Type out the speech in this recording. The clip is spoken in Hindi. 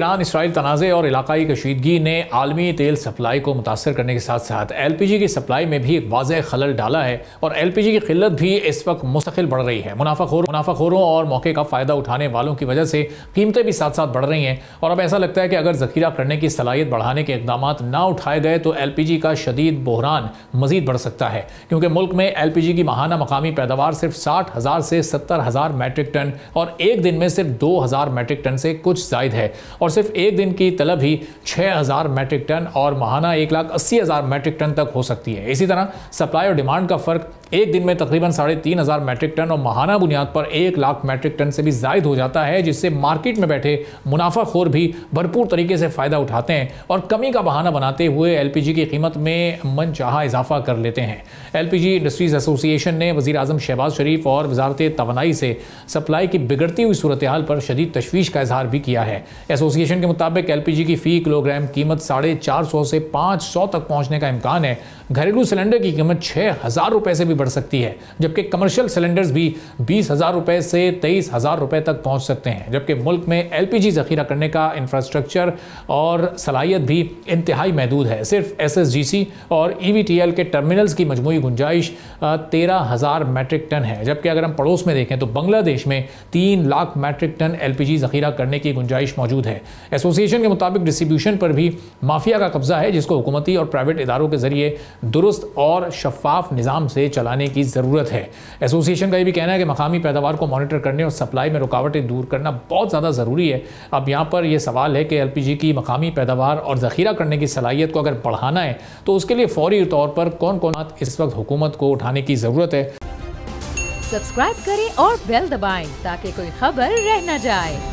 ईरान इसराइल तनाज़े और इलाकाई कशीदगी ने आलमी तेल सप्लाई को मुतासर करने के साथ साथ LPG की सप्लाई में भी एक वाज़ेह खलल डाला है और LPG की किल्लत भी इस वक्त मुस्तकिल बढ़ रही है। मुनाफाखोरों और मौके का फ़ायदा उठाने वालों की वजह से कीमतें भी साथ साथ बढ़ रही हैं और अब ऐसा लगता है कि अगर ज़ख़ीरा करने की सलाहियत बढ़ाने के इक़दाम ना उठाए गए तो LPG का शदीद बहरान मज़ीद बढ़ सकता है, क्योंकि मुल्क में LPG की माहाना मकामी पैदावार सिर्फ 60,000 से 70,000 मैट्रिक टन और एक दिन में सिर्फ 2,000 मैट्रिक टन से कुछ ज़ायद है और सिर्फ एक दिन की तलब ही 6,000 मैट्रिक टन और माहाना 1,80,000 मैट्रिक टन तक हो सकती है। इसी तरह सप्लाई और डिमांड का फ़र्क एक दिन में तकरीबन 3,500 मैट्रिक टन और माहाना बुनियाद पर 1,00,000 मैट्रिक टन से भी ज़ायद हो जाता है, जिससे मार्केट में बैठे मुनाफाखोर भी भरपूर तरीके से फ़ायदा उठाते हैं और कमी का बहाना बनाते हुए LPG की कीमत में मनचाहा इजाफा कर लेते हैं। LPG इंडस्ट्रीज़ एसोसिएशन ने वज़ीर आज़म शहबाज शरीफ और वज़ारत तवानाई से सप्लाई की बिगड़ती हुई सूरत हाल पर शदीद तशवीश का इजहार भी किया है। एसोसिएशन के मुताबिक LPG की फ़ी किलोग्राम कीमत 450 से 500 तक पहुँचने का इम्कान है। घरेलू सिलेंडर की कीमत 6,000 रुपये से भी बढ़ सकती है, जबकि कमर्शियल सिलेंडर्स भी 20,000 रुपये से 23,000 रुपये तक पहुंच सकते हैं। जबकि मुल्क में LPG ज़ख़ीरा करने का इंफ्रास्ट्रक्चर और सलाहियत भी इंतहाई महदूद है। सिर्फ SSGC और EVTL के टर्मिनल्स की मजमूई गुंजाइश 13,000 मैट्रिक टन है, जबकि अगर हम पड़ोस में देखें तो बांग्लादेश में 3 लाख मैट्रिक टन LPG ज़ख़ीरा करने की गुंजाइश मौजूद है। एसोसिएशन के मुताबिक डिस्ट्रीब्यूशन पर भी माफिया का कब्जा है, जिसको हुकूमती और प्राइवेट इदारों के जरिए दुरुस्त और शफाफ निज़ाम से चलाने की ज़रूरत है। एसोसिएशन का ये भी कहना है कि मकामी पैदावार को मॉनिटर करने और सप्लाई में रुकावटें दूर करना बहुत ज़्यादा ज़रूरी है। अब यहाँ पर यह सवाल है कि LPG की मकामी पैदावार और ज़ख़ीरा करने की सलाहियत को अगर बढ़ाना है तो उसके लिए फौरी तौर पर कौन कौन इस वक्त हुकूमत को उठाने की ज़रूरत है। सब्सक्राइब करें और बेल दबाएं ताकि कोई खबर रह न जाए।